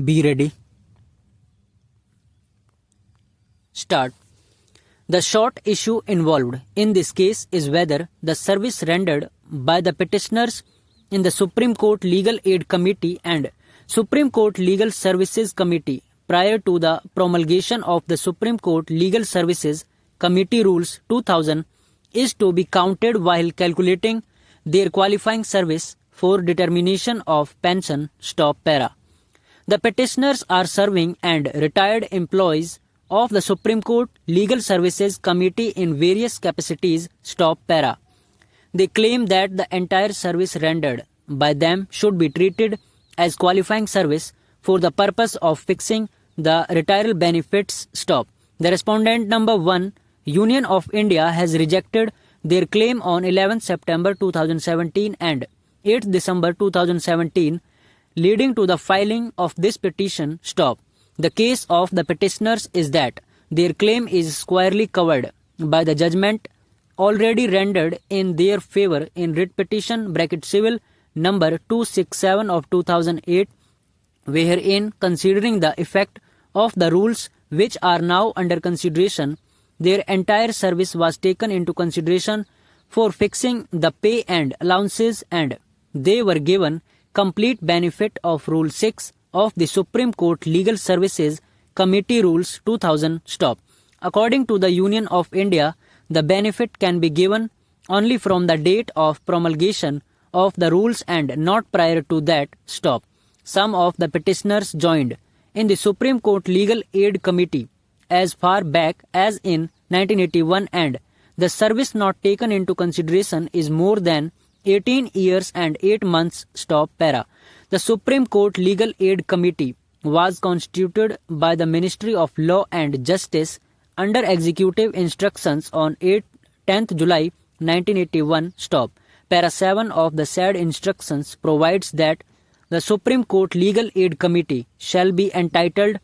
Be ready. Start. The short issue involved in this case is whether the service rendered by the petitioners in the Supreme Court Legal Aid Committee and Supreme Court Legal Services Committee prior to the promulgation of the Supreme Court Legal Services Committee Rules 2000 is to be counted while calculating their qualifying service for determination of pension. Stop para. The petitioners are serving and retired employees of the Supreme Court Legal Services Committee in various capacities. Stop para. They claim that the entire service rendered by them should be treated as qualifying service for the purpose of fixing the retirement benefits. Stop. The respondent number 1, Union of India, has rejected their claim on 11 September 2017 and 8 December 2017, leading to the filing of this petition. Stop. The case of the petitioners is that their claim is squarely covered by the judgment already rendered in their favor in writ petition civil number 267 of 2008, wherein, considering the effect of the rules which are now under consideration, their entire service was taken into consideration for fixing the pay and allowances, and they were given complete benefit of Rule 6 of the Supreme Court Legal Services Committee Rules 2000. Stop. According to the Union of India, the benefit can be given only from the date of promulgation of the rules and not prior to that. Stop. Some of the petitioners joined in the Supreme Court Legal Aid Committee as far back as in 1981, and the service not taken into consideration is more than 18 years and 8 months. Stop para. The Supreme Court Legal Aid Committee was constituted by the Ministry of Law and Justice under executive instructions on 10th July 1981. Stop. Para 7 of the said instructions provides that the Supreme Court Legal Aid Committee shall be entitled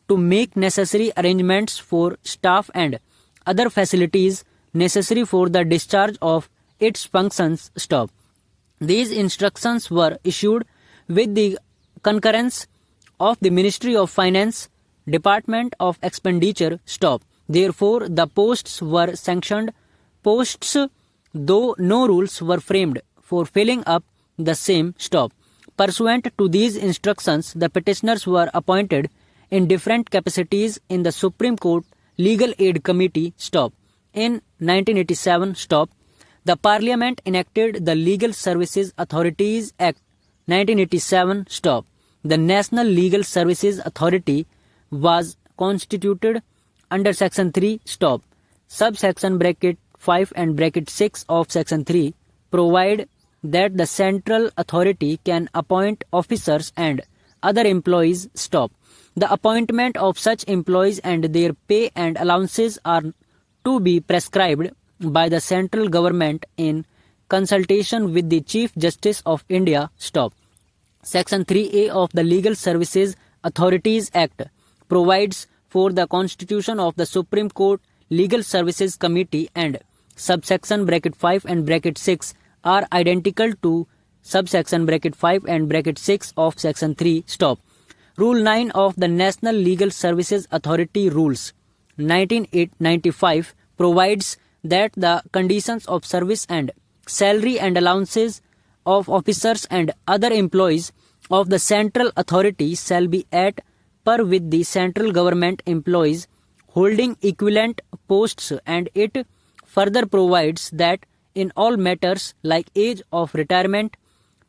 to make necessary arrangements for staff and other facilities necessary for the discharge of its functions. Stop. These instructions were issued with the concurrence of the Ministry of Finance, Department of Expenditure. Stop. Therefore, the posts were sanctioned posts, though no rules were framed for filling up the same. Stop. Pursuant to these instructions, the petitioners were appointed in different capacities in the Supreme Court Legal Aid Committee. Stop. In 1987. Stop. The Parliament enacted the Legal Services Authorities Act 1987. Stop. The National Legal Services Authority was constituted under Section 3. Stop. Subsection 5 and 6 of Section 3 provide that the central authority can appoint officers and other employees. Stop. The appointment of such employees and their pay and allowances are to be prescribed by the central government in consultation with the Chief Justice of India. Stop. Section 3A of the Legal Services Authorities Act provides for the constitution of the Supreme Court Legal Services Committee, and subsection 5 and 6 are identical to subsection 5 and 6 of Section 3. Stop. Rule 9 of the National Legal Services Authority Rules 1995 provides that the conditions of service and salary and allowances of officers and other employees of the central authority shall be at par with the central government employees holding equivalent posts, and it further provides that in all matters like age of retirement,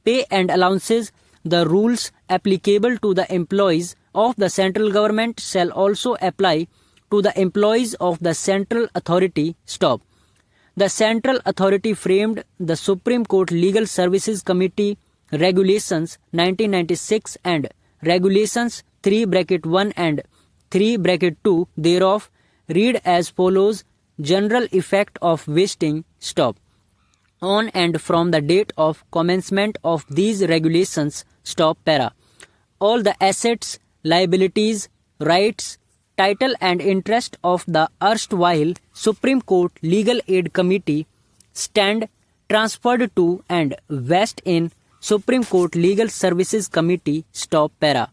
pay and allowances, the rules applicable to the employees of the central government shall also apply to the employees of the central authority. Stop. The central authority framed the Supreme Court Legal Services Committee Regulations 1996 and Regulations 3(1) and 3(2) thereof read as follows: general effect of wasting. Stop. On and from the date of commencement of these regulations. Stop para. All the assets, liabilities, rights, title and interest of the erstwhile Supreme Court Legal Aid Committee stand transferred to and vest in Supreme Court Legal Services Committee. Stop para.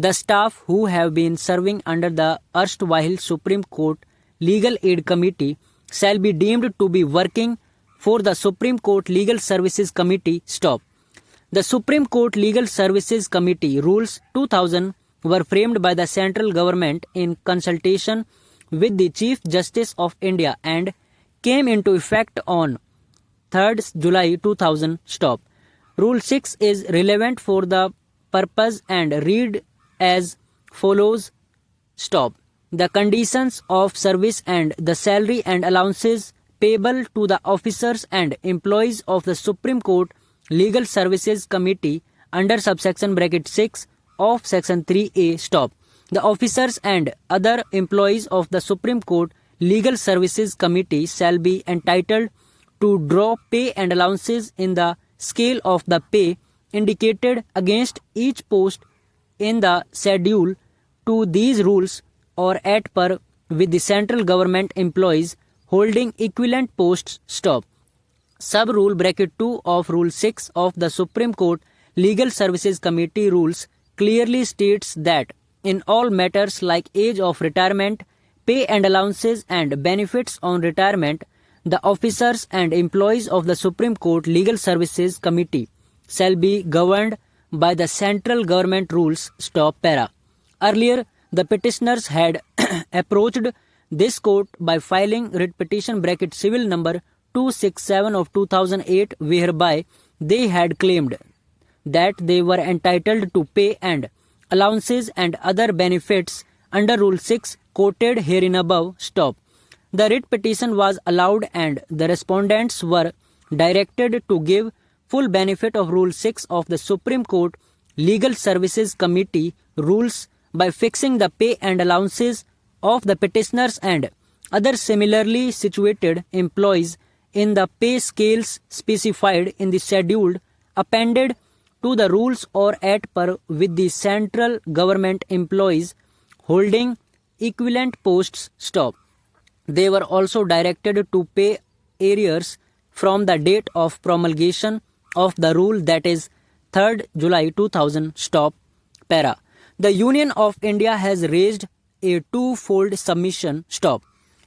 The staff who have been serving under the erstwhile Supreme Court Legal Aid Committee shall be deemed to be working for the Supreme Court Legal Services Committee. Stop. The Supreme Court Legal Services Committee Rules 2000 were framed by the central government in consultation with the Chief Justice of India and came into effect on 3rd July 2000. Stop. Rule 6 is relevant for the purpose and read as follows. Stop. The conditions of service and the salary and allowances payable to the officers and employees of the Supreme Court Legal Services Committee under subsection bracket 6 of section 3A. Stop. The officers and other employees of the Supreme Court Legal Services Committee shall be entitled to draw pay and allowances in the scale of the pay indicated against each post in the schedule to these rules or at par with the central government employees holding equivalent posts. Stop. Sub rule bracket 2 of rule 6 of the Supreme Court Legal Services Committee rules clearly states that in all matters like age of retirement, pay and allowances and benefits on retirement, the officers and employees of the Supreme Court Legal Services Committee shall be governed by the central government rules. Stop. Para. Earlier, the petitioners had approached this court by filing writ petition bracket civil number 267 of 2008, whereby they had claimed that they were entitled to pay and allowances and other benefits under Rule 6 quoted herein above. Stop. The writ petition was allowed and the respondents were directed to give full benefit of Rule 6 of the Supreme Court Legal Services Committee rules by fixing the pay and allowances of the petitioners and other similarly situated employees in the pay scales specified in the schedule appended to the rules or at par with the central government employees holding equivalent posts. Stop. They were also directed to pay arrears from the date of promulgation of the rule, that is 3rd July 2000. Stop. Para. The Union of India has raised a twofold submission. Stop.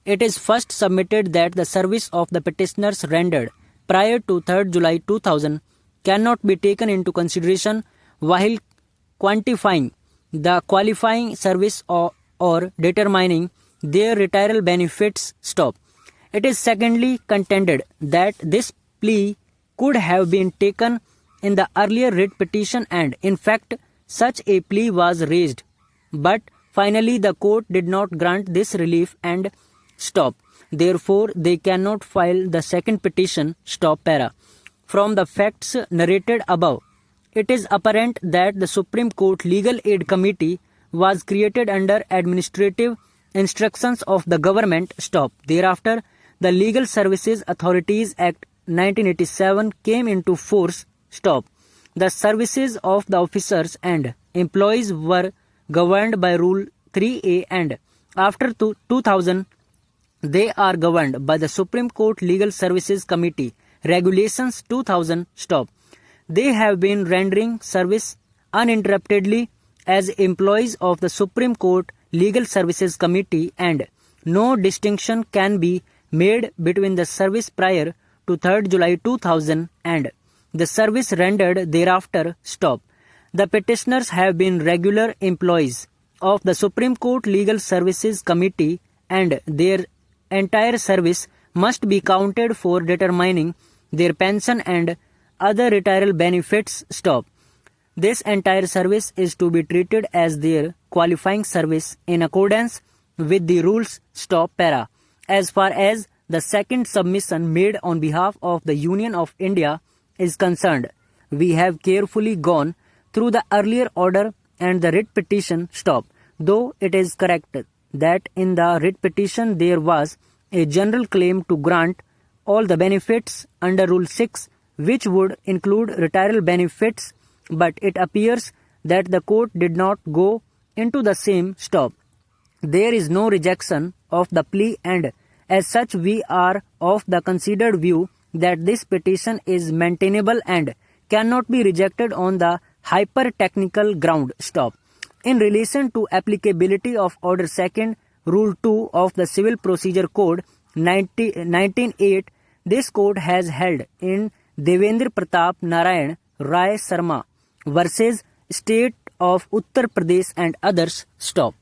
It is first submitted that the service of the petitioners rendered prior to 3rd July 2000 cannot be taken into consideration while quantifying the qualifying service or determining their retirement benefits. Stop. It is secondly contended that this plea could have been taken in the earlier writ petition and in fact such a plea was raised, but finally the court did not grant this relief and stop. Therefore, they cannot file the second petition. Stop. Para. From the facts narrated above, it is apparent that the Supreme Court Legal Aid Committee was created under administrative instructions of the government. Stop. Thereafter, the Legal Services Authorities Act 1987 came into force. Stop. The services of the officers and employees were governed by Rule 3A and after 2000 they are governed by the Supreme Court Legal Services Committee Regulations 2000. Stop. They have been rendering service uninterruptedly as employees of the Supreme Court Legal Services Committee and no distinction can be made between the service prior to 3rd July 2000 and the service rendered thereafter. Stop. The petitioners have been regular employees of the Supreme Court Legal Services Committee and their entire service must be counted for determining their pension and other retirement benefits. Stop. This entire service is to be treated as their qualifying service in accordance with the rules. Stop. Para. As far as the second submission made on behalf of the Union of India is concerned, we have carefully gone through the earlier order and the writ petition. Stop. Though it is correct that in the writ petition there was a general claim to grant all the benefits under Rule 6, which would include retirement benefits, but it appears that the court did not go into the same. Stop. There is no rejection of the plea and as such we are of the considered view that this petition is maintainable and cannot be rejected on the hyper-technical ground. Stop. In relation to applicability of Order 2nd, Rule 2 of the Civil Procedure Code 1908, this court has held in Devendra Pratap Narayan Rai Sharma versus State of Uttar Pradesh and others. Stop.